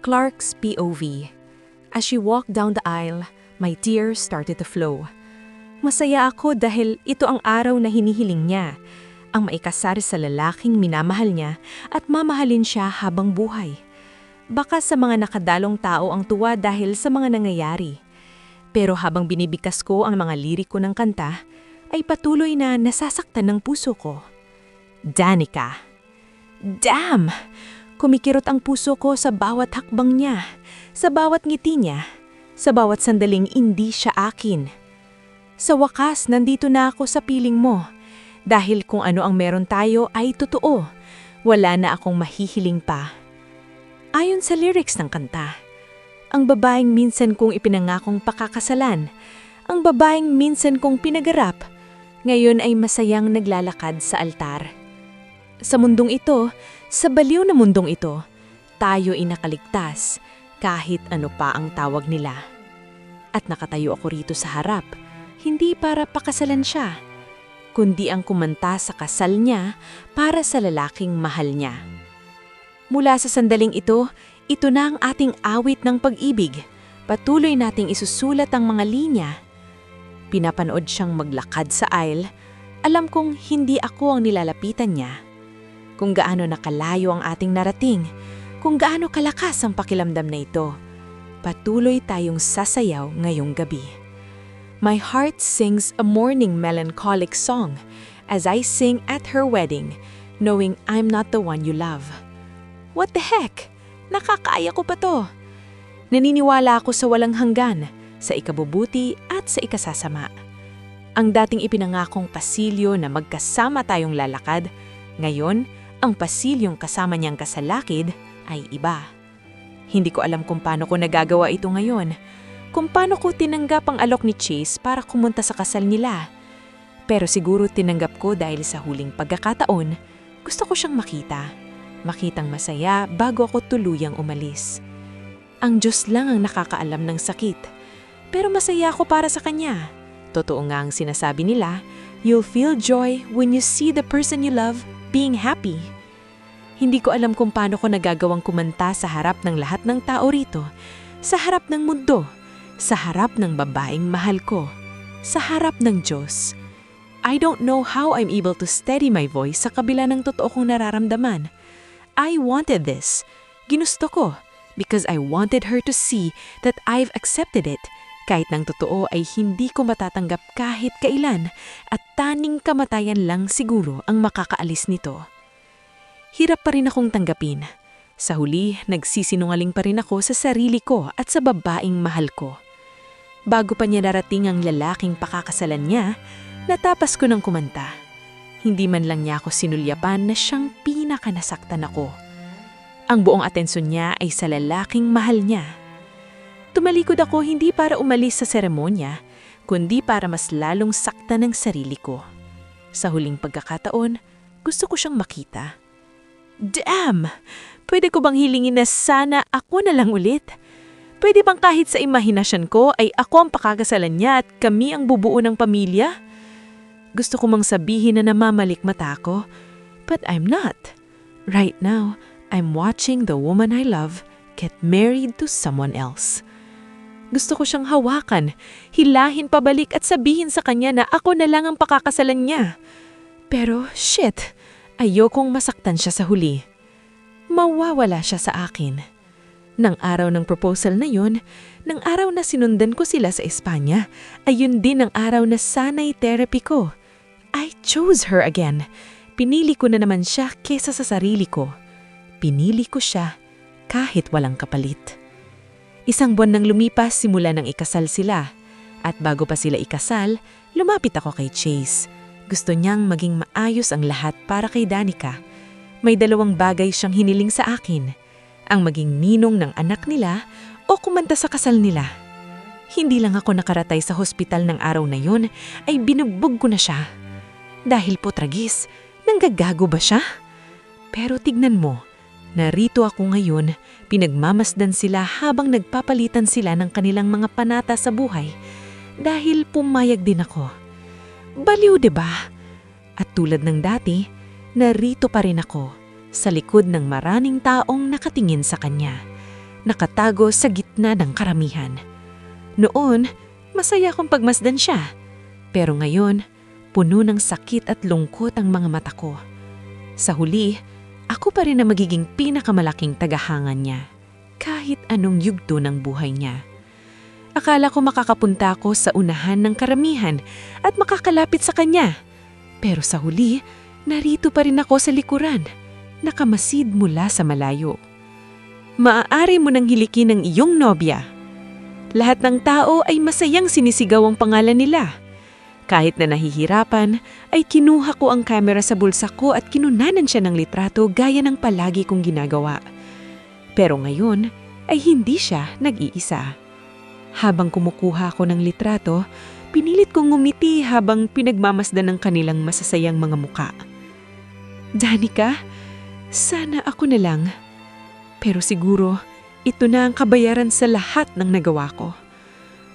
Clark's POV. As she walked down the aisle, my tears started to flow. Masaya ako dahil ito ang araw na hinihiling niya, ang maikasal sa lalaking minamahal niya at mamahalin siya habang buhay. Baka sa mga nakadalong tao ang tuwa dahil sa mga nangyayari. Pero habang binibigkas ko ang mga liriko ng kanta, ay patuloy na nasasaktan ng puso ko. Danica. Damn! Kumikirot ang puso ko sa bawat hakbang niya, sa bawat ngiti niya, sa bawat sandaling hindi siya akin. Sa wakas, nandito na ako sa piling mo. Dahil kung ano ang meron tayo ay totoo. Wala na akong mahihiling pa. Ayon sa lyrics ng kanta, ang babaeng minsan kong ipinangakong pakakasalan, ang babaeng minsan kong pinagarap, ngayon ay masayang naglalakad sa altar. Sa mundong ito, sa baliw na mundong ito, tayo ay nakaligtas kahit ano pa ang tawag nila. At nakatayo ako rito sa harap, hindi para pakasalan siya, kundi ang kumanta sa kasal niya para sa lalaking mahal niya. Mula sa sandaling ito na ang ating awit ng pag-ibig. Patuloy nating isusulat ang mga linya. Pinapanood siyang maglakad sa aisle. Alam kong hindi ako ang nilalapitan niya. Kung gaano nakalayo ang ating narating, kung gaano kalakas ang pakiramdam na ito, patuloy tayong sasayaw ngayong gabi. My heart sings a morning melancholic song as I sing at her wedding, knowing I'm not the one you love. What the heck? Nakakaya ko pa to. Naniniwala ako sa walang hanggan, sa ikabubuti at sa ikasasama. Ang dating ipinangakong pasilyo na magkasama tayong lalakad, ngayon, ang pasilyong kasama niyang kasalakid ay iba. Hindi ko alam kung paano ko nagagawa ito ngayon, kung paano ko tinanggap ang alok ni Chase para kumunta sa kasal nila. Pero siguro tinanggap ko dahil sa huling pagkakataon, gusto ko siyang makitang masaya bago ako tuluyang umalis. Ang Diyos lang ang nakakaalam ng sakit, pero masaya ako para sa Kanya. Totoo nga ang sinasabi nila, you'll feel joy when you see the person you love being happy. Hindi ko alam kung paano ko nagagawang kumanta sa harap ng lahat ng tao rito, sa harap ng mundo, sa harap ng babaeng mahal ko, sa harap ng Diyos. I don't know how I'm able to steady my voice sa kabila ng totoo kong nararamdaman. I wanted this. Ginusto ko because I wanted her to see that I've accepted it. Kahit ng totoo ay hindi ko matatanggap kahit kailan at taning kamatayan lang siguro ang makakaalis nito. Hirap pa rin akong tanggapin. Sa huli, nagsisinungaling pa rin ako sa sarili ko at sa babaeng mahal ko. Bago pa niya narating ang lalaking pakakasalan niya, natapas ko ng kumanta. Hindi man lang niya ako sinulyapan na siyang pinakanasaktan ako. Ang buong atensyon niya ay sa lalaking mahal niya. Tumalikod ako hindi para umalis sa seremonya, kundi para mas lalong saktan ang sarili ko. Sa huling pagkakataon, gusto ko siyang makita. Damn! Pwede ko bang hilingin na sana ako na lang ulit? Pwede bang kahit sa imahinasyon ko ay ako ang pakakasalan niya at kami ang bubuo ng pamilya? Gusto ko mang sabihin na namamalikmata ako, but I'm not. Right now, I'm watching the woman I love get married to someone else. Gusto ko siyang hawakan, hilahin pabalik at sabihin sa kanya na ako na lang ang pakakasalan niya. Pero shit, ayokong masaktan siya sa huli. Mawawala siya sa akin. Nang araw ng proposal na yun, nang araw na sinundan ko sila sa Espanya, ayun din ang araw na sana'y therapy ko. I chose her again. Pinili ko na naman siya kesa sa sarili ko. Pinili ko siya kahit walang kapalit. Isang buwan nang lumipas simula nang ikasal sila. At bago pa sila ikasal, lumapit ako kay Chase. Gusto niyang maging maayos ang lahat para kay Danica. May dalawang bagay siyang hiniling sa akin. Ang maging ninong ng anak nila o kumanta sa kasal nila. Hindi lang ako nakaratay sa hospital ng araw na yun, ay binugbog ko na siya. Dahil po tragis, nanggagago ba siya? Pero tignan mo, narito ako ngayon, pinagmamasdan sila habang nagpapalitan sila ng kanilang mga panata sa buhay dahil pumayag din ako. Baliw, diba? At tulad ng dati, narito pa rin ako sa likod ng maraming taong nakatingin sa kanya. nakatago sa gitna ng karamihan. Noon, masaya akong pagmasdan siya. Pero ngayon, puno ng sakit at lungkot ang mga mata ko. Sa huli, ako pa rin ang magiging pinakamalaking tagahangan niya, kahit anong yugto ng buhay niya. Akala ko makakapunta ako sa unahan ng karamihan at makakalapit sa kanya. Pero sa huli, narito pa rin ako sa likuran, nakamasid mula sa malayo. Maaari mo nang hilikin ang iyong nobya. Lahat ng tao ay masayang sinisigaw ang pangalan nila. Kahit na nahihirapan, ay kinuha ko ang kamera sa bulsa ko at kinunanan siya ng litrato gaya ng palagi kong ginagawa. Pero ngayon ay hindi siya nag-iisa. Habang kumukuha ako ng litrato, pinilit kong ngumiti habang pinagmamasdan ng kanilang masasayang mga muka. Danica, sana ako na lang. Pero siguro, ito na ang kabayaran sa lahat ng nagawa ko.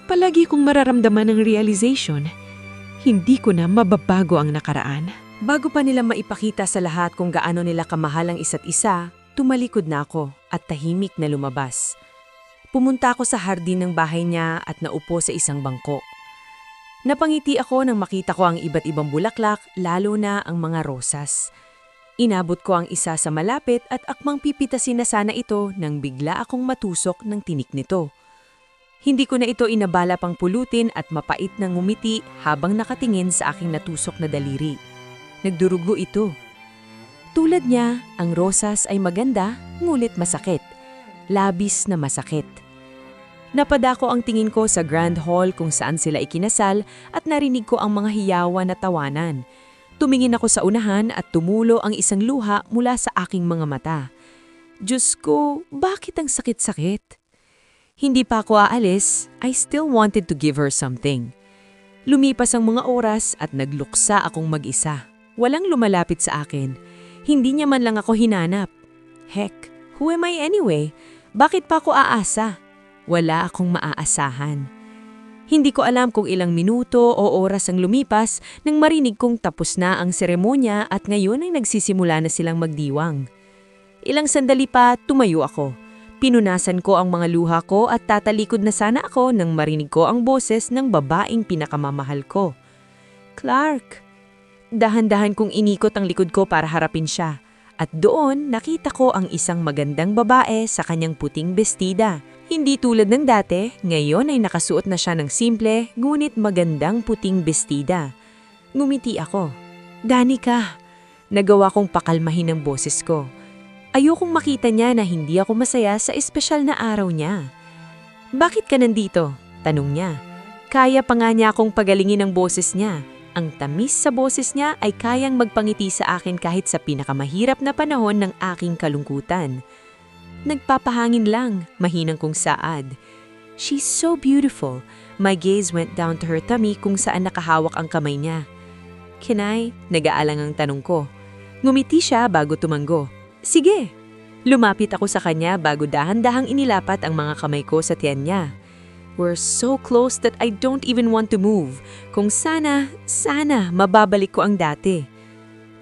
Palagi kong mararamdaman ng realization, hindi ko na mababago ang nakaraan. Bago pa nila maipakita sa lahat kung gaano nila kamahal ang isa't isa, tumalikod na ako at tahimik na lumabas. Pumunta ako sa hardin ng bahay niya at naupo sa isang bangko. Napangiti ako nang makita ko ang iba't ibang bulaklak, lalo na ang mga rosas. Inabot ko ang isa sa malapit at akmang pipitasin na sana ito nang bigla akong matusok ng tinik nito. Hindi ko na ito inabala pang pulutin at mapait na ngumiti habang nakatingin sa aking natusok na daliri. Nagdurugo ito. Tulad niya, ang rosas ay maganda, ngulit masakit. Labis na masakit. Napadako ang tingin ko sa Grand Hall kung saan sila ikinasal at narinig ko ang mga hiyawan na tawanan. Tumingin ako sa unahan at tumulo ang isang luha mula sa aking mga mata. Diyos ko, bakit ang sakit-sakit? Hindi pa ako aalis, I still wanted to give her something. Lumipas ang mga oras at nagluksa akong mag-isa. Walang lumalapit sa akin. Hindi niya man lang ako hinanap. Heck, who am I anyway? Bakit pa ako aasa? Wala akong maaasahan. Hindi ko alam kung ilang minuto o oras ang lumipas nang marinig kong tapos na ang seremonya at ngayon ay nagsisimula na silang magdiwang. Ilang sandali pa, tumayo ako. Pinunasan ko ang mga luha ko at tatalikod na sana ako nang marinig ko ang boses ng babaeng pinakamamahal ko. Clark! Dahan-dahan kong inikot ang likod ko para harapin siya. At doon, nakita ko ang isang magandang babae sa kanyang puting bestida. Hindi tulad ng dati, ngayon ay nakasuot na siya ng simple, ngunit magandang puting bestida. Ngumiti ako. Danica, nagawa kong pakalmahin ang boses ko. Ayokong makita niya na hindi ako masaya sa espesyal na araw niya. Bakit ka nandito? Tanong niya. Kaya pa nga niya akong pagalingin ang boses niya. Ang tamis sa boses niya ay kayang magpangiti sa akin kahit sa pinakamahirap na panahon ng aking kalungkutan. Nagpapahangin lang, mahinang kong saad. She's so beautiful. My gaze went down to her tummy kung saan nakahawak ang kamay niya. Can I? Nag-aalang ang tanong ko. Ngumiti siya bago tumanggo. Sige. Lumapit ako sa kanya bago dahan-dahang inilapat ang mga kamay ko sa tiyan niya. We're so close that I don't even want to move. Kung sana mababalik ko ang dati.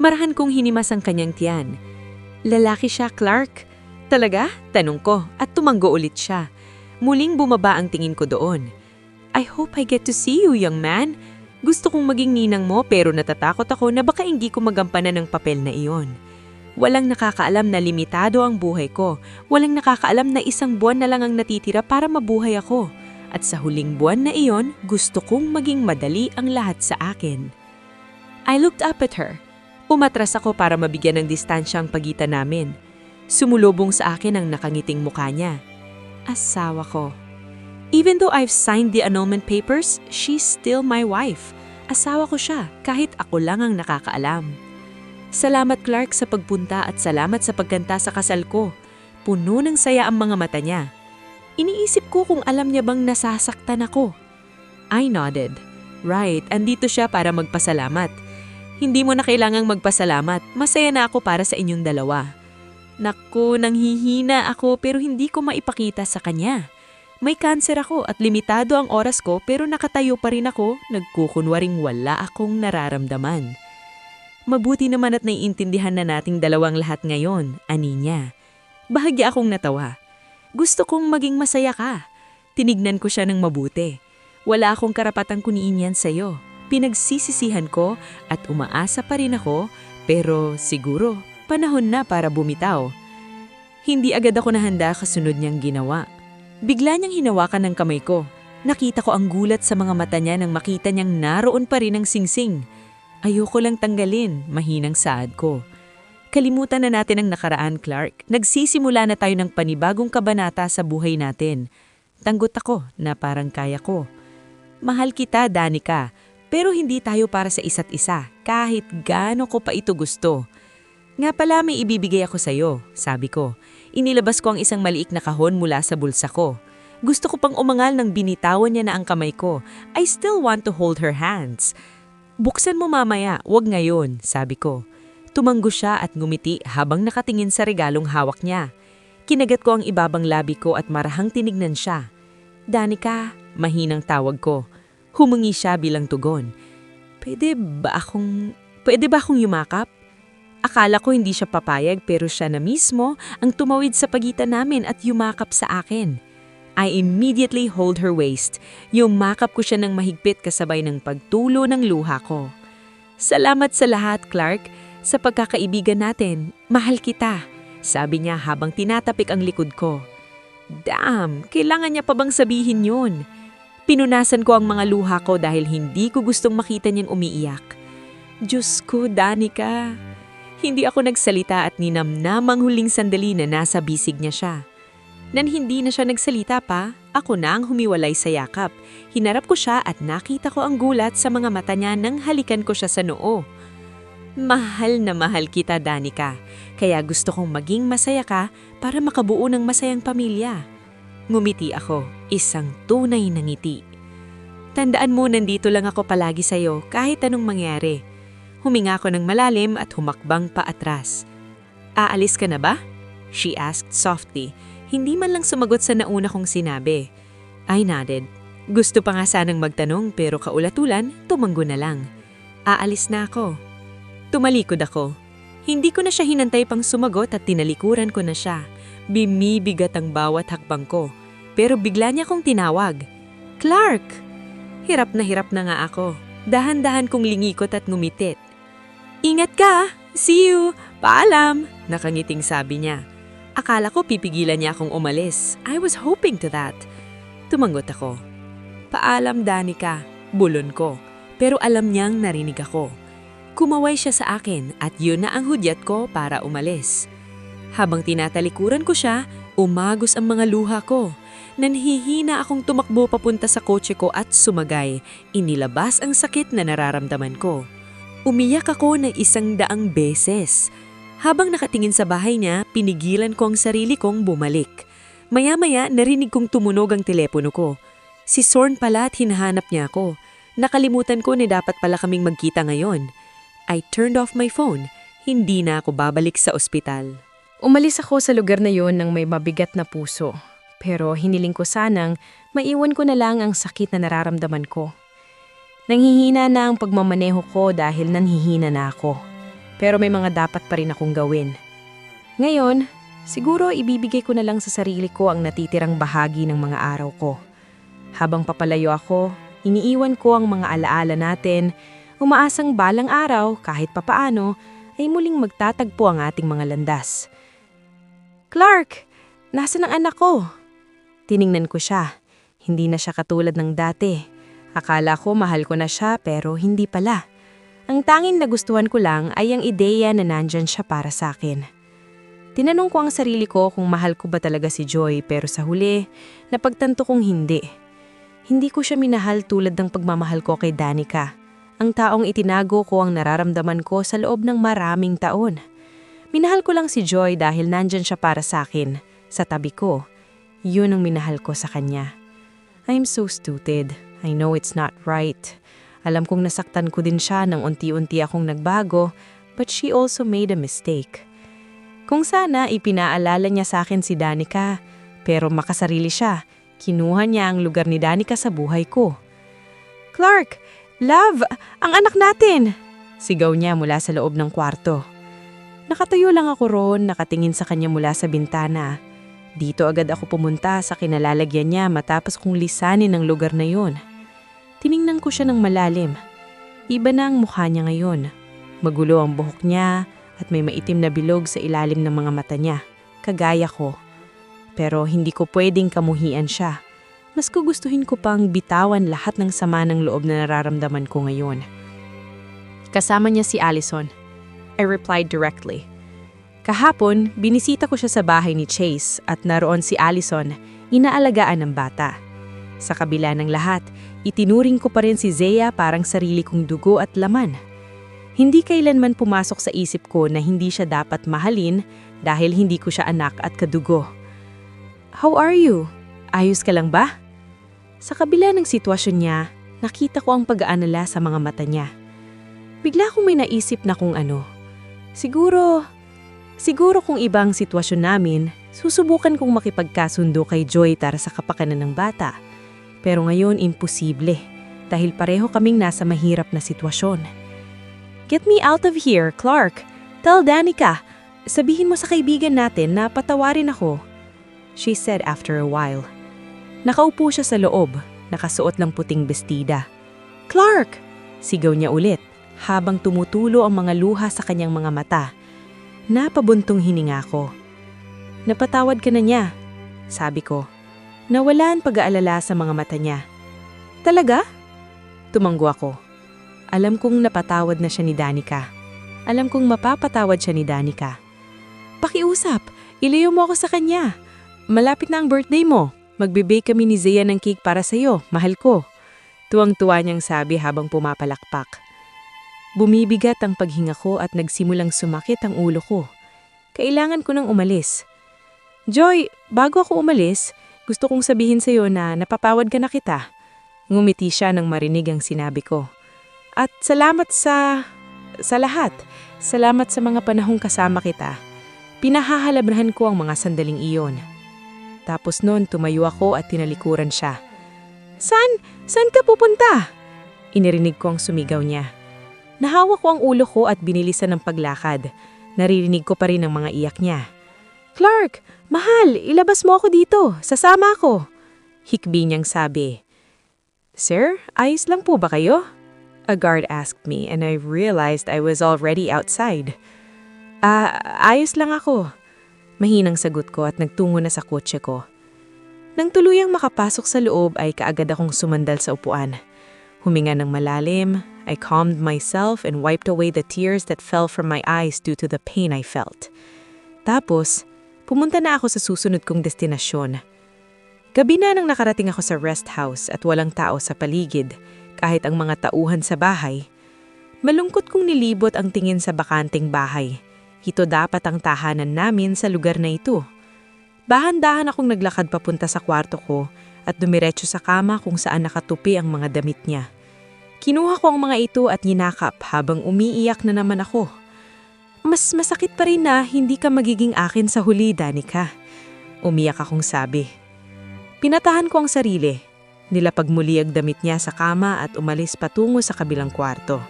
Marahan kong hinimas ang kanyang tiyan. Lalaki siya, Clark. Talaga? Tanong ko at tumanggo ulit siya. Muling bumaba ang tingin ko doon. I hope I get to see you, young man. Gusto kong maging ninang mo pero natatakot ako na baka hindi ko magampanan ng papel na iyon. Walang nakakaalam na limitado ang buhay ko. Walang nakakaalam na isang buwan na lang ang natitira para mabuhay ako. At sa huling buwan na iyon, gusto kong maging madali ang lahat sa akin. I looked up at her. Umatras ako para mabigyan ng distansya ang pagitan namin. Sumulubong sa akin ang nakangiting mukha niya. Asawa ko. Even though I've signed the annulment papers, she's still my wife. Asawa ko siya kahit ako lang ang nakakaalam. Salamat Clark sa pagpunta at salamat sa pagkanta sa kasal ko. Puno ng saya ang mga mata niya. Iniisip ko kung alam niya bang nasasaktan ako. I nodded. Right, andito siya para magpasalamat. Hindi mo na kailangang magpasalamat. Masaya na ako para sa inyong dalawa. Naku, nanghihina ako pero hindi ko maipakita sa kanya. May kanser ako at limitado ang oras ko pero nakatayo pa rin ako, nagkukunwaring wala akong nararamdaman. Mabuti naman at naiintindihan na nating dalawang lahat ngayon, ani niya. Bahagya akong natawa. Gusto kong maging masaya ka. Tinignan ko siya ng mabuti. Wala akong karapatang kuniin yan sa'yo. Pinagsisisihan ko at umaasa pa rin ako, pero siguro panahon na para bumitaw. Hindi agad ako nahanda kasunod niyang ginawa. Bigla niyang hinawakan ng kamay ko. Nakita ko ang gulat sa mga mata niya nang makita niyang naroon pa rin ang singsing. Ayoko lang tanggalin, mahinang saad ko. Kalimutan na natin ang nakaraan, Clark. Nagsisimula na tayo ng panibagong kabanata sa buhay natin. Tanggot ako na parang kaya ko. Mahal kita, Danica, pero hindi tayo para sa isa't isa, kahit gaano ko pa ito gusto. Nga pala may ibibigay ako sa'yo, sabi ko. Inilabas ko ang isang maliik na kahon mula sa bulsa ko. Gusto ko pang umangal nang binitawan niya na ang kamay ko. I still want to hold her hands. Buksan mo mamaya, wag ngayon, sabi ko. Tumanggo siya at ngumiti habang nakatingin sa regalong hawak niya. Kinagat ko ang ibabang labi ko at marahang tinignan siya. Danica, mahinang tawag ko. Humingi siya bilang tugon. Pwede ba akong yumakap? Akala ko hindi siya papayag pero siya na mismo ang tumawid sa pagitan namin at yumakap sa akin. I immediately hold her waist. Yumakap ko siya ng mahigpit kasabay ng pagtulo ng luha ko. Salamat sa lahat, Clark. Sa pagkakaibigan natin, mahal kita, sabi niya habang tinatapik ang likod ko. Damn, kailangan niya pa bang sabihin yun? Pinunasan ko ang mga luha ko dahil hindi ko gustong makita niyang umiiyak. Diyos ko, Danica. Hindi ako nagsalita at ninamnam ang huling sandali na nasa bisig niya siya. Nan hindi na siya nagsalita pa, ako na ang humiwalay sa yakap. Hinarap ko siya at nakita ko ang gulat sa mga mata niya nang halikan ko siya sa noo. Mahal na mahal kita, Danica. Kaya gusto kong maging masaya ka para makabuo ng masayang pamilya. Ngumiti ako, isang tunay na ngiti. Tandaan mo, nandito lang ako palagi sa'yo kahit anong mangyari. Huminga ako ng malalim at humakbang pa atras. Aalis ka na ba? She asked softly. Hindi man lang sumagot sa nauna kong sinabi. I nodded. Gusto pa nga sanang magtanong pero kaulatulan, tumanggo na lang. Aalis na ako. Tumalikod ako. Hindi ko na siya hinantay pang sumagot at tinalikuran ko na siya. Bimibigat ang bawat hakbang ko. Pero bigla niya akong tinawag. Clark! Hirap na nga ako. Dahan-dahan kong lingikot at ngumitit. Ingat ka! See you! Paalam! Nakangiting sabi niya. Akala ko pipigilan niya akong umalis. I was hoping to that. Tumangot ako. Paalam, Danica. Bulon ko. Pero alam niyang narinig ako. Kumaway siya sa akin at yun na ang hudyat ko para umalis. Habang tinatalikuran ko siya, umagos ang mga luha ko. Nanhihina akong tumakbo papunta sa kotse ko at sumagay. Inilabas ang sakit na nararamdaman ko. Umiyak ako ng 100 beses. Habang nakatingin sa bahay niya, pinigilan ko ang sarili kong bumalik. Maya-maya narinig kong tumunog ang telepono ko. Si Sorn pala at hinahanap niya ako. Nakalimutan ko na dapat pala kaming magkita ngayon. I turned off my phone. Hindi na ako babalik sa ospital. Umalis ako sa lugar na yon ng may mabigat na puso. Pero hiniling ko sanang maiwan ko na lang ang sakit na nararamdaman ko. Nanghihina na ang pagmamaneho ko dahil nanhihina na ako. Pero may mga dapat pa rin akong gawin. Ngayon, siguro ibibigay ko na lang sa sarili ko ang natitirang bahagi ng mga araw ko. Habang papalayo ako, iniiwan ko ang mga alaala natin. Umaasang balang araw, kahit papaano, ay muling magtatagpo ang ating mga landas. Clark! Nasaan ang anak ko? Tiningnan ko siya. Hindi na siya katulad ng dati. Akala ko mahal ko na siya pero hindi pala. Ang tanging nagustuhan ko lang ay ang ideya na nandyan siya para sa akin. Tinanong ko ang sarili ko kung mahal ko ba talaga si Joy pero sa huli, napagtanto kong hindi. Hindi ko siya minahal tulad ng pagmamahal ko kay Danica. Ang taong itinago ko ang nararamdaman ko sa loob ng maraming taon. Minahal ko lang si Joy dahil nandyan siya para sa akin, sa tabi ko. Yun ang minahal ko sa kanya. I'm so stupid. I know it's not right. Alam kong nasaktan ko din siya nang unti-unti akong nagbago, but she also made a mistake. Kung sana ipinaalala niya sa akin si Danica, pero makasarili siya, kinuha niya ang lugar ni Danica sa buhay ko. Clark! Love! Ang anak natin! Sigaw niya mula sa loob ng kwarto. Nakatayo lang ako roon, nakatingin sa kanya mula sa bintana. Dito agad ako pumunta sa kinalalagyan niya matapos kong lisanin ang lugar na yun. Tiningnan ko siya ng malalim. Iba na ang mukha niya ngayon. Magulo ang buhok niya at may maitim na bilog sa ilalim ng mga mata niya, kagaya ko. Pero hindi ko pwedeng kamuhian siya. Mas gugustuhin ko pang bitawan lahat ng sama ng loob na nararamdaman ko ngayon. Kasama niya si Allison. I replied directly. Kahapon, binisita ko siya sa bahay ni Chase at naroon si Allison, inaalagaan ng bata. Sa kabila ng lahat, itinuring ko pa rin si Zea parang sarili kong dugo at laman. Hindi kailanman pumasok sa isip ko na hindi siya dapat mahalin dahil hindi ko siya anak at kadugo. How are you? Ayos ka lang ba? Sa kabila ng sitwasyon niya, nakita ko ang pag-aalala sa mga mata niya. Bigla akong may naisip na kung ano. Siguro kung ibang sitwasyon namin, susubukan kong makipagkasundo kay Joy para sa kapakanan ng bata. Pero ngayon imposible dahil pareho kaming nasa mahirap na sitwasyon. Get me out of here, Clark. Tell Danica. Sabihin mo sa kaibigan natin na patawarin ako. She said after a while. Nakaupo siya sa loob, nakasuot ng puting bestida. Clark! Sigaw niya ulit habang tumutulo ang mga luha sa kanyang mga mata. Napabuntong hininga ko. Napatawad ka na niya, sabi ko. Nawala ang pag-aalala sa mga mata niya. Talaga? Tumanggo ako. Alam kong napatawad na siya ni Danica. Alam kong mapapatawad siya ni Danica. Pakiusap, ilayo mo ako sa kanya. Malapit na ang birthday mo. Magbe-bake kami ni Zea ng cake para sa'yo, mahal ko. Tuwang-tuwa niyang sabi habang pumapalakpak. Bumibigat ang paghinga ko at nagsimulang sumakit ang ulo ko. Kailangan ko nang umalis. Joy, bago ako umalis, gusto kong sabihin sa'yo na napapawad ka na kita. Ngumiti siya nang marinig ang sinabi ko. At salamat sa lahat. Salamat sa mga panahong kasama kita. Pinahahalabrahan ko ang mga sandaling iyon. Tapos noon tumayo ako at tinalikuran siya. Saan ka pupunta? Inirinig ko ang sumigaw niya. Nahawak ko ang ulo ko at binilisan ng paglakad. Naririnig ko pa rin ang mga iyak niya. Clark, mahal, ilabas mo ako dito. Sasama ako. Hikbi niyang sabi. Sir, ayos lang po ba kayo? A guard asked me and I realized I was already outside. Ayos lang ako. Mahinang sagot ko at nagtungo na sa kotse ko. Nang tuluyang makapasok sa loob ay kaagad akong sumandal sa upuan. Huminga ng malalim, I calmed myself and wiped away the tears that fell from my eyes due to the pain I felt. Tapos, pumunta na ako sa susunod kong destinasyon. Gabi na nang nakarating ako sa rest house at walang tao sa paligid, kahit ang mga tauhan sa bahay. Malungkot kong nilibot ang tingin sa bakanteng bahay. Ito dapat ang tahanan namin sa lugar na ito. Dahan-dahan akong naglakad papunta sa kwarto ko at dumiretso sa kama kung saan nakatupi ang mga damit niya. Kinuha ko ang mga ito at ninakap habang umiiyak na naman ako. Mas masakit pa rin na hindi ka magiging akin sa huli, Danica. Umiyak akong sabi. Pinatahan ko ang sarili. Nilapag muli ang damit niya sa kama at umalis patungo sa kabilang kwarto.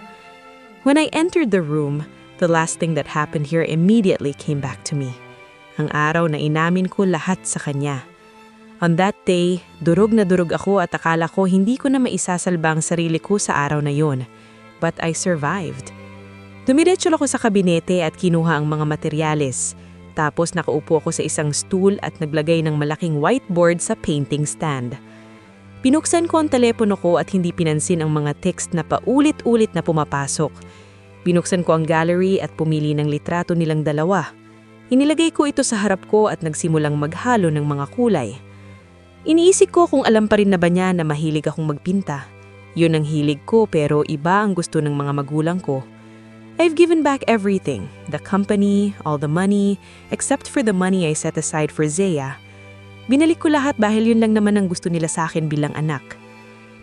When I entered the room, the last thing that happened here immediately came back to me. Ang araw na inamin ko lahat sa kanya. On that day, durog na durog ako at akala ko hindi ko na maisasalba ang sarili ko sa araw na yun. But I survived. Dumiretso ako sa kabinete at kinuha ang mga materyales. Tapos nakaupo ako sa isang stool at naglagay ng malaking whiteboard sa painting stand. Pinuksan ko ang telepono ko at hindi pinansin ang mga text na paulit-ulit na pumapasok. Binuksan ko ang gallery at pumili ng litrato nilang dalawa. Inilagay ko ito sa harap ko at nagsimulang maghalo ng mga kulay. Iniisip ko kung alam pa rin na ba niya na mahilig akong magpinta. Yun ang hilig ko pero iba ang gusto ng mga magulang ko. I've given back everything, the company, all the money, except for the money I set aside for Zea. Binalik ko lahat dahil yun lang naman ang gusto nila sa akin bilang anak.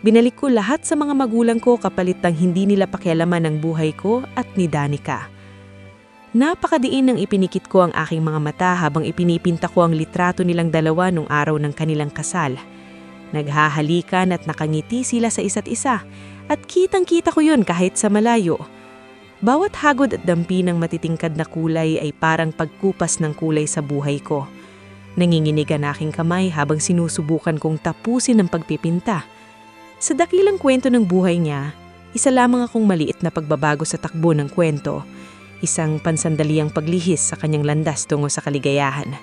Binalik ko lahat sa mga magulang ko kapalit ng hindi nila pakialaman ang buhay ko at ni Danica. Napakadiin nang ipinikit ko ang aking mga mata habang ipinipinta ko ang litrato nilang dalawa nung araw ng kanilang kasal. Naghahalikan at nakangiti sila sa isa't isa at kitang-kita ko yun kahit sa malayo. Bawat hagod at dampi ng matitingkad na kulay ay parang pagkupas ng kulay sa buhay ko. Nanginginig ang aking kamay habang sinusubukan kong tapusin ang pagpipinta. Sa dakilang kwento ng buhay niya, isa lamang akong maliit na pagbabago sa takbo ng kwento, isang pansandaliang paglihis sa kanyang landas tungo sa kaligayahan.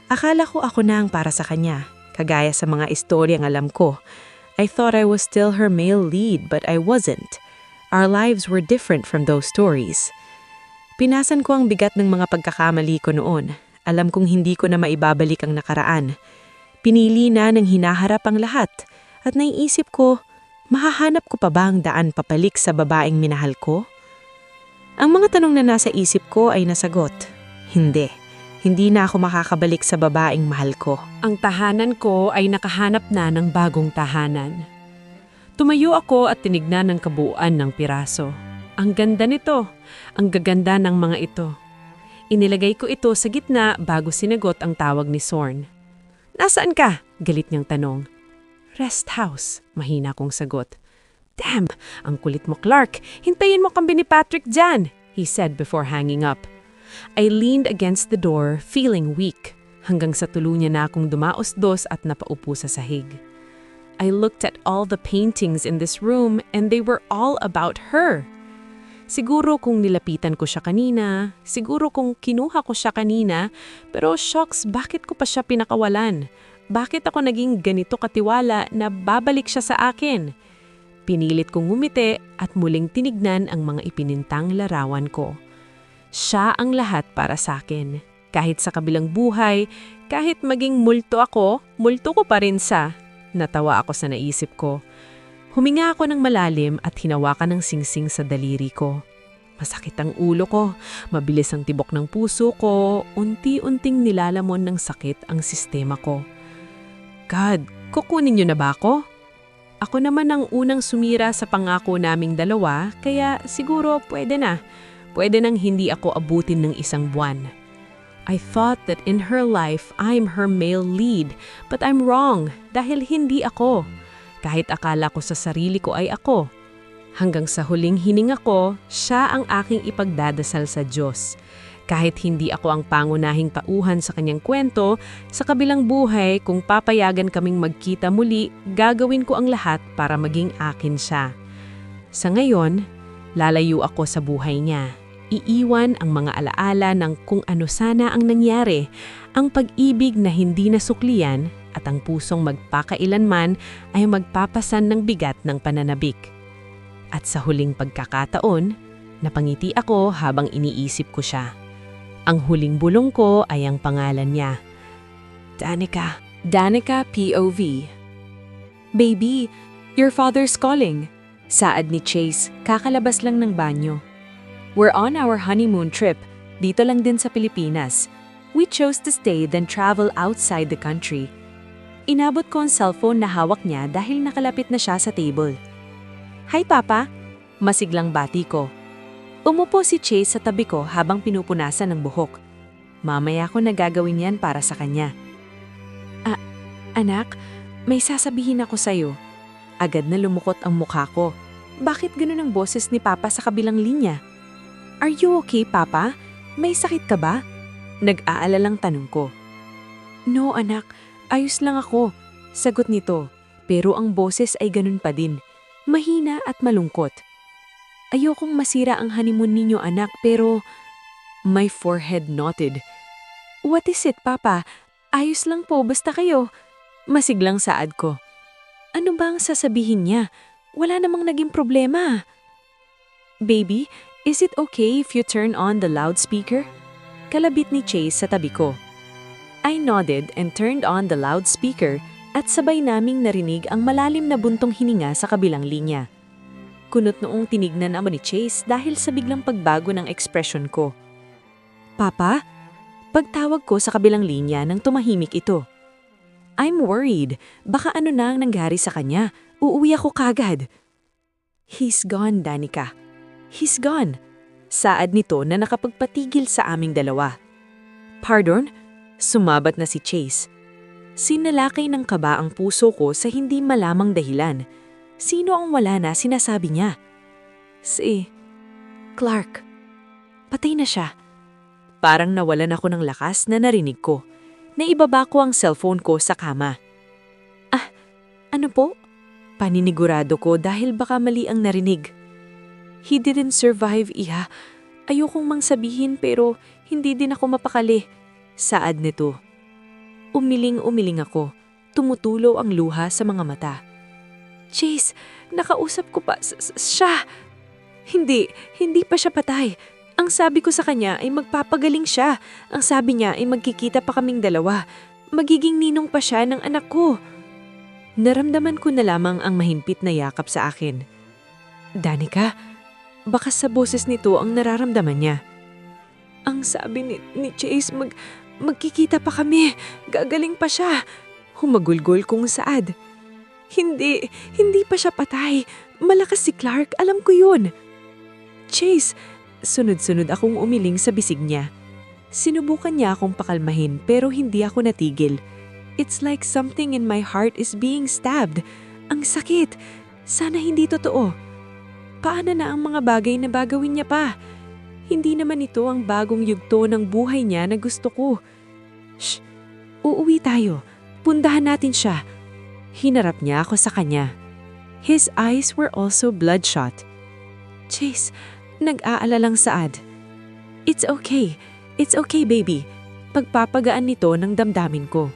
Akala ko ako na ang para sa kanya, kagaya sa mga istoryang alam ko. I thought I was still her male lead but I wasn't. Our lives were different from those stories. Pinasan ko ang bigat ng mga pagkakamali ko noon. Alam kong hindi ko na maibabalik ang nakaraan. Pinili na ng hinaharap ang lahat at naiisip ko, mahahanap ko pa ba ang daan papalik sa babaeng minahal ko? Ang mga tanong na nasa isip ko ay nasagot. Hindi. Hindi na ako makakabalik sa babaeng mahal ko. Ang tahanan ko ay nakahanap na ng bagong tahanan. Tumayo ako at tinignan ang kabuuan ng piraso. Ang ganda nito. Ang gaganda ng mga ito. Inilagay ko ito sa gitna bago sinagot ang tawag ni Sorn. "Nasaan ka?" galit niyang tanong. "Rest house," mahina kong sagot. "Damn, ang kulit mo, Clark. Hintayin mo kami ni Patrick dyan," he said before hanging up. I leaned against the door, feeling weak, hanggang sa tuluyan na akong dumaos-dos at napaupo sa sahig. I looked at all the paintings in this room and they were all about her. Siguro kung nilapitan ko siya kanina, siguro kung kinuha ko siya kanina, pero shocks, bakit ko pa siya pinakawalan? Bakit ako naging ganito katiwala na babalik siya sa akin? Pinilit kong ngumiti at muling tinignan ang mga ipinintang larawan ko. Siya ang lahat para sa akin. Kahit sa kabilang buhay, kahit maging multo ko pa rin siya. Natawa ako sa naisip ko. Huminga ako ng malalim at hinawakan ng singsing sa daliri ko. Masakit ang ulo ko, mabilis ang tibok ng puso ko, unti-unting nilalamon ng sakit ang sistema ko. God, kukunin niyo na ba ako? Ako naman ang unang sumira sa pangako naming dalawa, kaya siguro pwede na. Pwede nang hindi ako abutin ng isang buwan. I thought that in her life, I'm her male lead, but I'm wrong dahil hindi ako. Kahit akala ko sa sarili ko ay ako. Hanggang sa huling hininga ko, siya ang aking ipagdadasal sa Diyos. Kahit hindi ako ang pangunahing tauhan sa kanyang kwento, sa kabilang buhay kung papayagan kaming magkita muli, gagawin ko ang lahat para maging akin siya. Sa ngayon, lalayo ako sa buhay niya. Iiwan ang mga alaala ng kung ano sana ang nangyari, ang pag-ibig na hindi nasuklian, at ang pusong magpakailanman ay magpapasan ng bigat ng pananabik. At sa huling pagkakataon, napangiti ako habang iniisip ko siya. Ang huling bulong ko ay ang pangalan niya. Danica. Danica POV. "Baby, your father's calling." Saad ni Chase, kakalabas lang ng banyo. "We're on our honeymoon trip, dito lang din sa Pilipinas. We chose to stay then travel outside the country." Inabot ko ang cellphone na hawak niya dahil nakalapit na siya sa table. "Hi, Papa!" Masiglang bati ko. Umupo si Chase sa tabi ko habang pinupunasan ng buhok. Mamaya ko na gagawin yan para sa kanya. Anak, may sasabihin ako sa'yo." Agad na lumukot ang mukha ko. Bakit ganun ang boses ni Papa sa kabilang linya? "Are you okay, Papa? May sakit ka ba?" Nag-aalalang tanong ko. "No, anak. Ayos lang ako." Sagot nito. Pero ang boses ay ganun pa din. Mahina at malungkot. "Ayokong masira ang honeymoon ninyo, anak, pero..." My forehead knotted. "What is it, Papa? Ayos lang po, basta kayo." Masiglang saad ko. "Ano ba ang sasabihin niya? Wala namang naging problema." "Baby, is it okay if you turn on the loudspeaker?" Kalabit ni Chase sa tabi ko. I nodded and turned on the loudspeaker at sabay naming narinig ang malalim na buntong hininga sa kabilang linya. Kunot noong tinignan ako ni Chase dahil sa biglang pagbago ng ekspresyon ko. "Papa?" Pagtawag ko sa kabilang linya nang tumahimik ito. "I'm worried. Baka ano na ang nangyari sa kanya. Uuwi ako kagad." "He's gone, Danica. He's gone." Saad nito na nakapagpatigil sa aming dalawa. "Pardon?" Sumabat na si Chase. Sinalakay ng kaba ang puso ko sa hindi malamang dahilan. Sino ang wala na sinasabi niya? Si Clark. Patay na siya. Parang nawalan ako ng lakas na narinig ko. Naibaba ko ang cellphone ko sa kama. Ano po? Paninigurado ko dahil baka mali ang narinig. He didn't survive, Iha. Ayokong mang sabihin pero hindi din ako mapakali. Saad nito. Umiling ako. Tumutulo ang luha sa mga mata. Chase, nakausap ko pa siya. Hindi pa siya patay. Ang sabi ko sa kanya ay magpapagaling siya. Ang sabi niya ay magkikita pa kaming dalawa. Magiging ninong pa siya ng anak ko. Naramdaman ko na lamang ang mahimpit na yakap sa akin. Danica, baka sa boses nito ang nararamdaman niya. Ang sabi ni Chase, magkikita pa kami. Gagaling pa siya. Humagulgol kong saad. Hindi pa siya patay. Malakas si Clark, alam ko yun. Chase, sunod-sunod akong umiling sa bisig niya. Sinubukan niya akong pakalmahin pero hindi ako natigil. It's like something in my heart is being stabbed. Ang sakit. Sana hindi totoo. Paano na ang mga bagay na bagawin niya pa? Hindi naman ito ang bagong yugto ng buhay niya na gusto ko. Shh! Uuwi tayo. Pundahan natin siya. Hinarap niya ako sa kanya. His eyes were also bloodshot. Chase, nag-aalalang saad. It's okay. It's okay, baby. Pagpapagaan nito ng damdamin ko.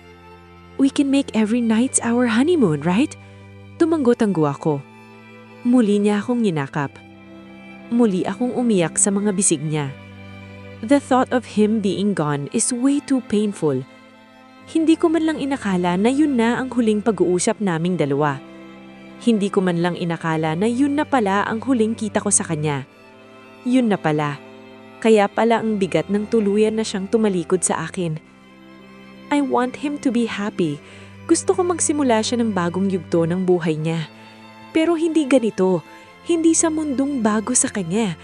We can make every night our honeymoon, right? Tumanggo-tanggo ako. Muli niya akong ninakap. Muli akong umiyak sa mga bisig niya. The thought of him being gone is way too painful. Hindi ko man lang inakala na yun na ang huling pag-uusap naming dalawa. Hindi ko man lang inakala na yun na pala ang huling kita ko sa kanya. Yun na pala. Kaya pala ang bigat ng tuluyan na siyang tumalikod sa akin. I want him to be happy. Gusto ko magsimula siya ng bagong yugto ng buhay niya. Pero hindi ganito. Hindi sa mundong bago sa kanya.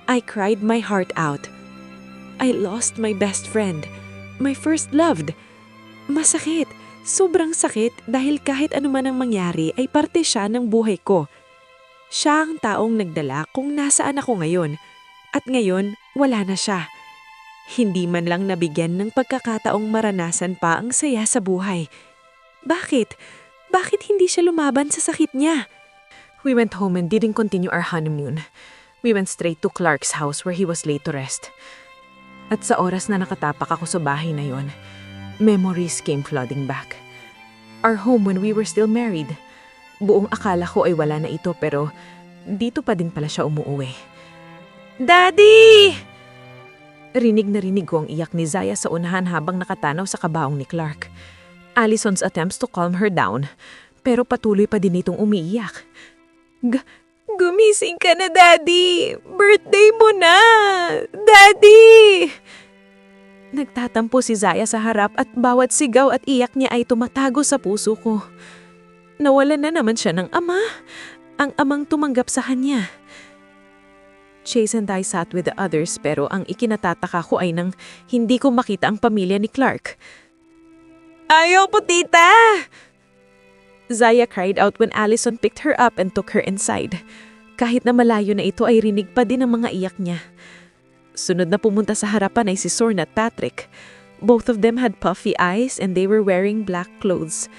I cried my heart out. I lost my best friend. My first loved. Masakit. Sobrang sakit dahil kahit anuman ang mangyari ay parte siya ng buhay ko. Siya ang taong nagdala kung nasaan ako ngayon. At ngayon, wala na siya. Hindi man lang nabigyan ng pagkakataong maranasan pa ang saya sa buhay. Bakit? Bakit hindi siya lumaban sa sakit niya? We went home and didn't continue our honeymoon. We went straight to Clark's house where he was laid to rest. At sa oras na nakatapak ako sa bahay na yon, memories came flooding back. Our home when we were still married. Buong akala ko ay wala na ito pero dito pa din pala siya umuuwi. Daddy! Rinig na rinig ko ang iyak ni Zaya sa unahan habang nakatanaw sa kabaong ni Clark. Allison's attempts to calm her down, pero patuloy pa din itong umiiyak. Gumising ka na, Daddy! Birthday mo na! Daddy! Nagtatampo si Zaya sa harap at bawat sigaw at iyak niya ay tumatago sa puso ko. Nawalan na naman siya ng ama, ang amang tumanggap sa kanya. Chase and I sat with the others pero ang ikinatataka ko ay nang hindi ko makita ang pamilya ni Clark. Ayaw po, tita! Zaya cried out when Allison picked her up and took her inside. Kahit na malayo na ito ay rinig pa din ang mga iyak niya. Sunod na pumunta sa harapan ay si Sorn at Patrick. Both of them had puffy eyes and they were wearing black clothes.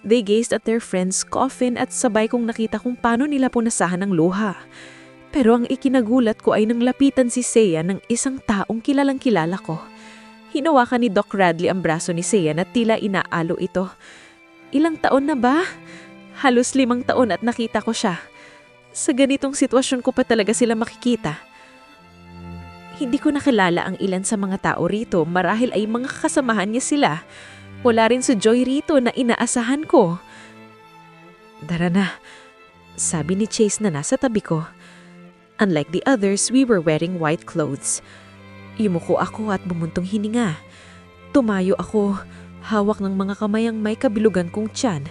They gazed at their friend's coffin at sabay kong nakita kung paano nila punasahan ang luha. Pero ang ikinagulat ko ay nang lapitan si Seiya ng isang taong kilalang kilala ko. Hinawakan ni Doc Radley ang braso ni Seiya na tila inaalo ito. Ilang taon na ba? Halos 5 taon at nakita ko siya. Sa ganitong sitwasyon ko pa talaga sila makikita. Hindi ko nakilala ang ilan sa mga tao rito marahil ay mga kasamahan niya sila. Wala rin si Joy rito na inaasahan ko. Dara na, sabi ni Chase na nasa tabi ko. Unlike the others, we were wearing white clothes. Yumuko ako at bumuntong hininga. Tumayo ako, hawak ng mga kamayang may kabilugan kong tiyan.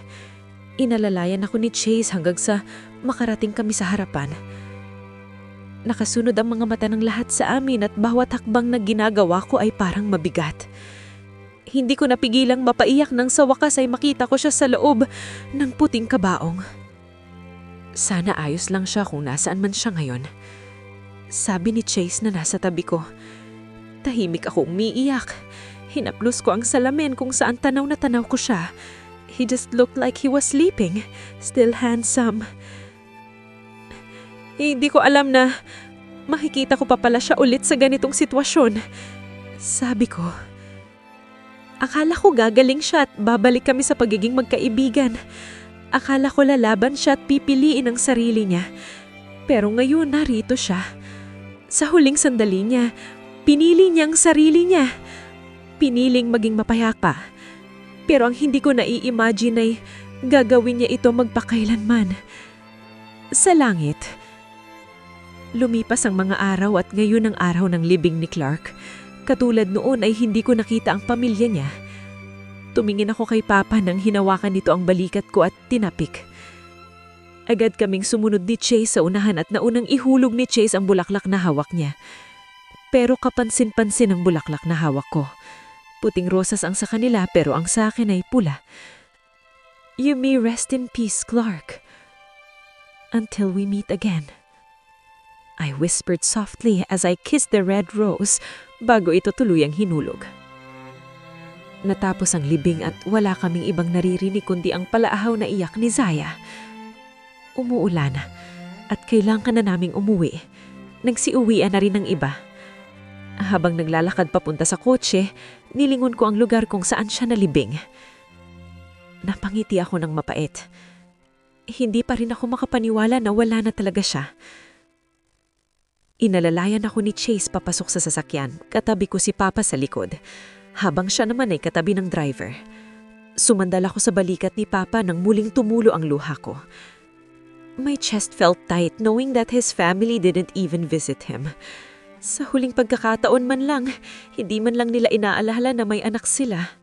Inalalayan ako ni Chase hanggang sa makarating kami sa harapan. Nakasunod ang mga mata ng lahat sa amin at bawat hakbang na ginagawa ko ay parang mabigat. Hindi ko napigilang mapaiyak nang sa wakas ay makita ko siya sa loob ng puting kabaong. Sana ayos lang siya kung nasaan man siya ngayon. Sabi ni Chase na nasa tabi ko. Tahimik ako umiiyak. Hinaplos ko ang salamin kung saan tanaw na tanaw ko siya. He just looked like he was sleeping, still handsome. Hindi ko alam na makikita ko pa pala siya ulit sa ganitong sitwasyon. Sabi ko, akala ko gagaling siya at babalik kami sa pagiging magkaibigan. Akala ko lalaban siya at pipiliin ang sarili niya. Pero ngayon narito siya. Sa huling sandali niya, pinili niya ang sarili niya. Piniling maging mapayapa. Pero ang hindi ko nai-imagine ay gagawin niya ito magpakailanman. Sa langit. Lumipas ang mga araw at ngayon ang araw ng libing ni Clark. Katulad noon ay hindi ko nakita ang pamilya niya. Tumingin ako kay Papa nang hinawakan nito ang balikat ko at tinapik. Agad kaming sumunod ni Chase sa unahan at naunang ihulog ni Chase ang bulaklak na hawak niya. Pero kapansin-pansin ang bulaklak na hawak ko. Puting rosas ang sa kanila pero ang sa akin ay pula. You may rest in peace, Clark. Until we meet again. I whispered softly as I kissed the red rose bago ito tuluyang hinulog. Natapos ang libing at wala kaming ibang naririnig kundi ang palaahaw na iyak ni Zaya. Umuulan at kailangan na naming umuwi. Nagsiuwian na rin ng iba. Habang naglalakad papunta sa kotse, nilingon ko ang lugar kung saan siya nalibing. Napangiti ako ng mapait. Hindi pa rin ako makapaniwala na wala na talaga siya. Inalalayan ako ni Chase papasok sa sasakyan, katabi ko si Papa sa likod, habang siya naman ay katabi ng driver. Sumandal ako sa balikat ni Papa nang muling tumulo ang luha ko. My chest felt tight knowing that his family didn't even visit him. Sa huling pagkakataon man lang, hindi man lang nila inaalahala na may anak sila.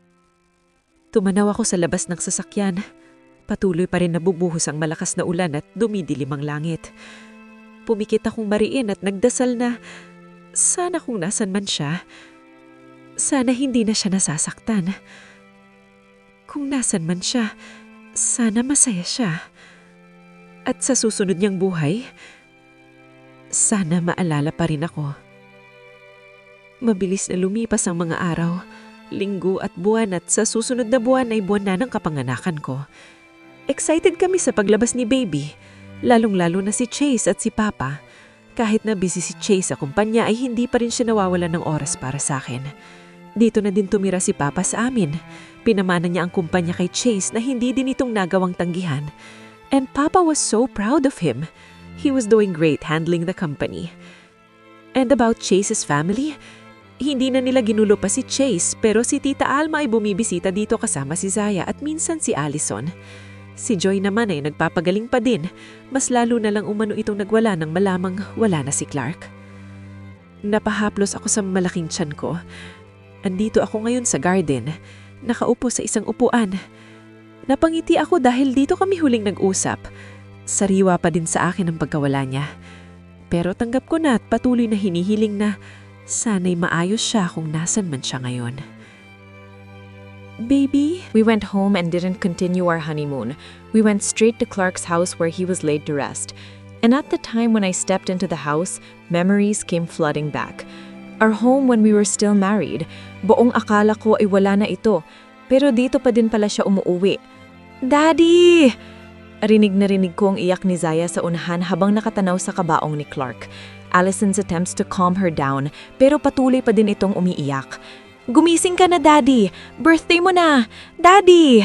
Tumanaw ako sa labas ng sasakyan. Patuloy pa rin nabubuhos ang malakas na ulan at dumidilim ang langit. Pumikit akong mariin at nagdasal na sana kung nasan man siya, sana hindi na siya nasasaktan. Kung nasan man siya, sana masaya siya. At sa susunod niyang buhay, sana maalala pa rin ako. Mabilis na lumipas ang mga araw, linggo at buwan at sa susunod na buwan ay buwan na ng kapanganakan ko. Excited kami sa paglabas ni Baby. Lalong-lalo na si Chase at si Papa. Kahit na busy si Chase sa kumpanya ay hindi pa rin siya nawawalan ng oras para sa akin. Dito na din tumira si Papa sa amin. Pinamana niya ang kumpanya kay Chase na hindi din itong nagawang tanggihan. And Papa was so proud of him. He was doing great handling the company. And about Chase's family, hindi na nila ginulo pa si Chase pero si Tita Alma ay bumibisita dito kasama si Zaya at minsan si Allison. Si Joy naman ay nagpapagaling pa din, mas lalo na lang umano itong nagwala nang malamang wala na si Clark. Napahaplos ako sa malaking tiyan ko. Andito ako ngayon sa garden, nakaupo sa isang upuan. Napangiti ako dahil dito kami huling nag-usap. Sariwa pa din sa akin ang pagkawala niya. Pero tanggap ko na at patuloy na hinihiling na sana'y maayos siya kung nasan man siya ngayon. Baby? We went home and didn't continue our honeymoon. We went straight to Clark's house where he was laid to rest. And at the time when I stepped into the house, memories came flooding back. Our home when we were still married. Buong akala ko ay wala na ito. Pero dito pa din pala siya umuuwi. Daddy! Rinig na rinig ko ang iyak ni Zaya sa unahan habang nakatanaw sa kabaong ni Clark. Allison's attempts to calm her down, pero patuloy pa din itong umiiyak. Gumising ka na, Daddy! Birthday mo na! Daddy!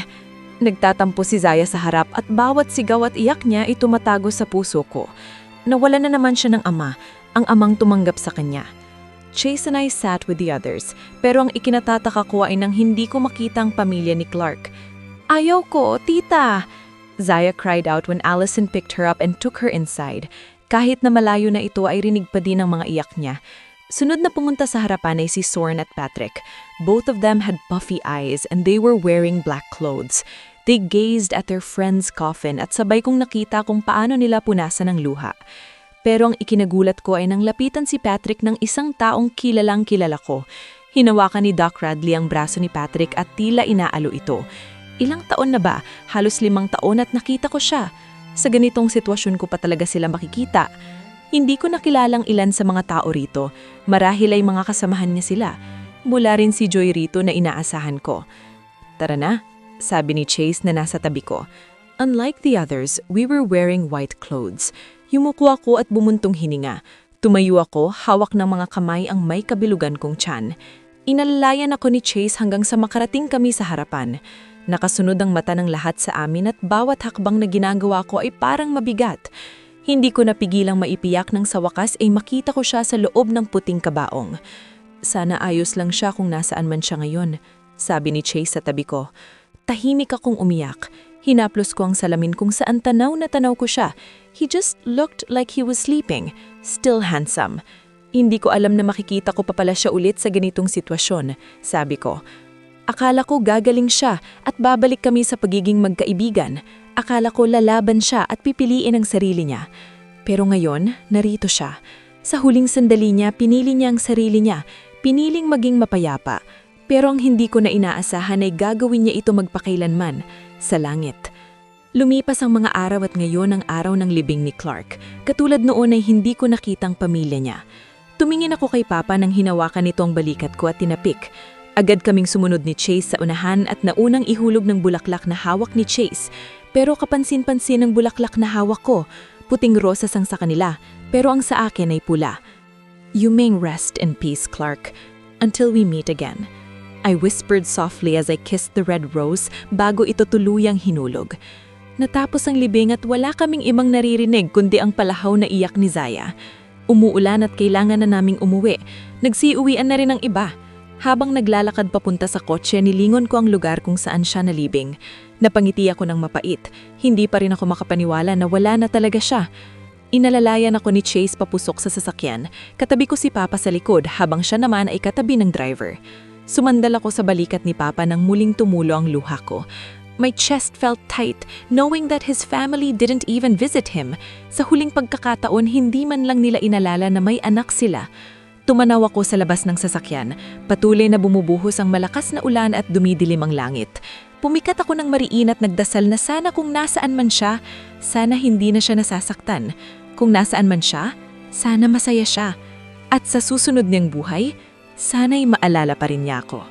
Nagtatampo si Zaya sa harap at bawat sigaw at iyak niya ay tumatago sa puso ko. Nawala na naman siya ng ama, ang amang tumanggap sa kanya. Chase and I sat with the others, pero ang ikinatataka ko ay nang hindi ko makita ang pamilya ni Clark. Ayaw ko, tita! Zaya cried out when Allison picked her up and took her inside. Kahit na malayo na ito ay rinig pa din ang mga iyak niya. Sunod na pumunta sa harapan ay si Soren at Patrick. Both of them had puffy eyes and they were wearing black clothes. They gazed at their friend's coffin at sabay kong nakita kung paano nila punasan ang luha. Pero ang ikinagulat ko ay nang lapitan si Patrick ng isang taong kilalang kilala ko. Hinawakan ni Doc Radley ang braso ni Patrick at tila inaalo ito. Ilang taon na ba? Halos 5 taon at nakita ko siya. Sa ganitong sitwasyon ko pa talaga sila makikita. Hindi ko nakilalang ilan sa mga tao rito. Marahil ay mga kasamahan niya sila. Mula rin si Joy rito na inaasahan ko. Tara na, sabi ni Chase na nasa tabi ko. Unlike the others, we were wearing white clothes. Yumuko ako at bumuntong hininga. Tumayo ako, hawak ng mga kamay ang may kabilugan kong tiyan. Inalalayan ako ni Chase hanggang sa makarating kami sa harapan. Nakasunod ang mata ng lahat sa amin at bawat hakbang na ginagawa ko ay parang mabigat. Hindi ko napigilang maipiyak nang sa wakas ay makita ko siya sa loob ng puting kabaong. Sana ayos lang siya kung nasaan man siya ngayon, sabi ni Chase sa tabi ko. Tahimik akong umiyak. Hinaplos ko ang salamin kung saan tanaw na tanaw ko siya. He just looked like he was sleeping, still handsome. Hindi ko alam na makikita ko pa pala siya ulit sa ganitong sitwasyon, sabi ko. Akala ko gagaling siya at babalik kami sa pagiging magkaibigan. Akala ko lalaban siya at pipiliin ang sarili niya. Pero ngayon, narito siya. Sa huling sandali niya, pinili niya ang sarili niya. Piniling maging mapayapa. Pero ang hindi ko na inaasahan ay gagawin niya ito magpakailanman, sa langit. Lumipas ang mga araw at ngayon ang araw ng libing ni Clark. Katulad noon ay hindi ko nakitang pamilya niya. Tumingin ako kay Papa nang hinawakan nito ang balikat ko at tinapik. Agad kaming sumunod ni Chase sa unahan at naunang ihulog ng bulaklak na hawak ni Chase. Pero kapansin-pansin ang bulaklak na hawak ko. Puting rosas ang sa kanila, pero ang sa akin ay pula. You may rest in peace, Clark, until we meet again. I whispered softly as I kissed the red rose bago ito tuluyang hinulog. Natapos ang libing at wala kaming imang naririnig kundi ang palahaw na iyak ni Zaya. Umuulan at kailangan na naming umuwi. Nagsiuwian na rin ang iba. Habang naglalakad papunta sa kotse, nilingon ko ang lugar kung saan siya nalibing. Napangiti ako ng mapait. Hindi pa rin ako makapaniwala na wala na talaga siya. Inalalayan ako ni Chase papusok sa sasakyan. Katabi ko si Papa sa likod habang siya naman ay katabi ng driver. Sumandal ako sa balikat ni Papa nang muling tumulo ang luha ko. My chest felt tight, knowing that his family didn't even visit him. Sa huling pagkakataon, hindi man lang nila inalala na may anak sila. Tumanaw ako sa labas ng sasakyan. Patuloy na bumubuhos ang malakas na ulan at dumidilim ang langit. Pumikat ako ng mariin at nagdasal na sana kung nasaan man siya, sana hindi na siya nasasaktan. Kung nasaan man siya, sana masaya siya. At sa susunod niyang buhay, sana'y maalala pa rin niya ako.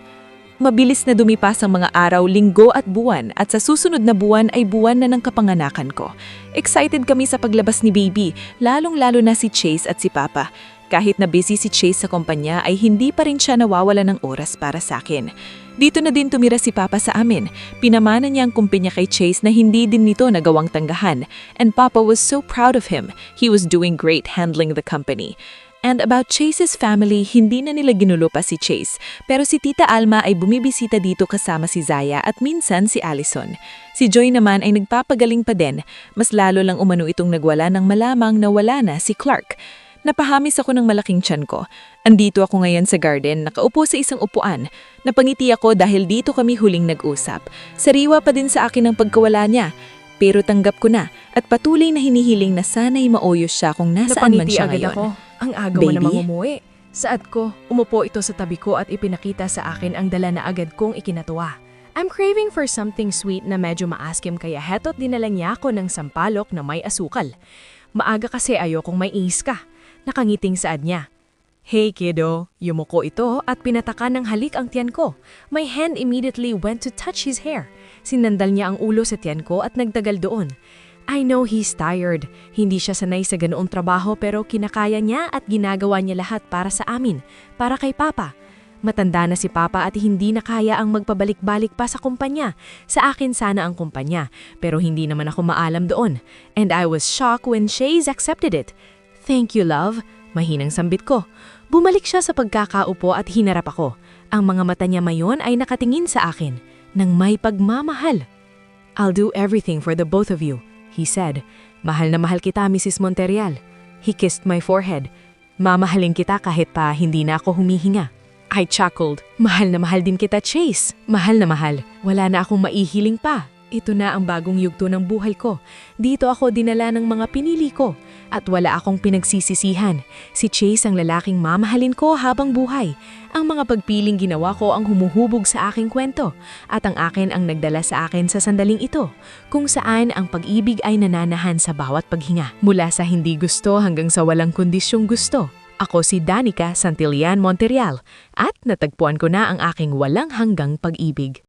Mabilis na dumipas ang mga araw, linggo at buwan at sa susunod na buwan ay buwan na ng kapanganakan ko. Excited kami sa paglabas ni Baby, lalong-lalo na si Chase at si Papa. Kahit na busy si Chase sa kumpanya ay hindi pa rin siya nawawala ng oras para sa akin. Dito na din tumira si Papa sa amin. Pinamana niya ang kumpanya kay Chase na hindi din nito nagawang tanggahan. And Papa was so proud of him. He was doing great handling the company. And about Chase's family, hindi na nila ginulo pa si Chase. Pero si Tita Alma ay bumibisita dito kasama si Zaya at minsan si Allison. Si Joy naman ay nagpapagaling pa din. Mas lalo lang umano itong nagwala nang malamang na wala na si Clark. Napahamis ako ng malaking tiyan ko. Andito ako ngayon sa garden, nakaupo sa isang upuan. Napangiti ako dahil dito kami huling nag-usap. Sariwa pa din sa akin ang pagkawala niya. Pero tanggap ko na at patuloy na hinihiling na sana'y mauyos siya kung nasaan man siya ngayon. Ako. Ang aga mo namang umuwi. Saad ko, umupo ito sa tabi ko at ipinakita sa akin ang dala na agad kong ikinatuwa. I'm craving for something sweet na medyo maaskim kaya heto't dinala niya ako ng sampalok na may asukal. Maaga kasi ayokong may inis ka. Nakangiting saad niya. Hey kiddo, yumuko ito at pinataka ng halik ang tiyan ko. My hand immediately went to touch his hair. Sinandal niya ang ulo sa tiyan ko at nagtagal doon. I know he's tired. Hindi siya sanay sa ganoong trabaho pero kinakaya niya at ginagawa niya lahat para sa amin, para kay Papa. Matanda na si Papa at hindi na kaya ang magpabalik-balik pa sa kumpanya. Sa akin sana ang kumpanya, pero hindi naman ako maalam doon. And I was shocked when Chase accepted it. Thank you, love. Mahinang sambit ko. Bumalik siya sa pagkakaupo at hinarap ako. Ang mga mata niya mayon ay nakatingin sa akin, nang may pagmamahal. I'll do everything for the both of you. He said, mahal na mahal kita, Mrs. Monterial. He kissed my forehead. Mamahalin kita kahit pa hindi na ako humihinga. I chuckled. Mahal na mahal din kita, Chase. Mahal na mahal. Wala na akong maihiling pa. Ito na ang bagong yugto ng buhay ko. Dito ako dinala ng mga pinili ko. At wala akong pinagsisisihan. Si Chase ang lalaking mamahalin ko habang buhay. Ang mga pagpiling ginawa ko ang humuhubog sa aking kwento. At ang akin ang nagdala sa akin sa sandaling ito. Kung saan ang pag-ibig ay nananahan sa bawat paghinga. Mula sa hindi gusto hanggang sa walang kondisyong gusto. Ako si Danica Santillan Monterial at natagpuan ko na ang aking walang hanggang pag-ibig.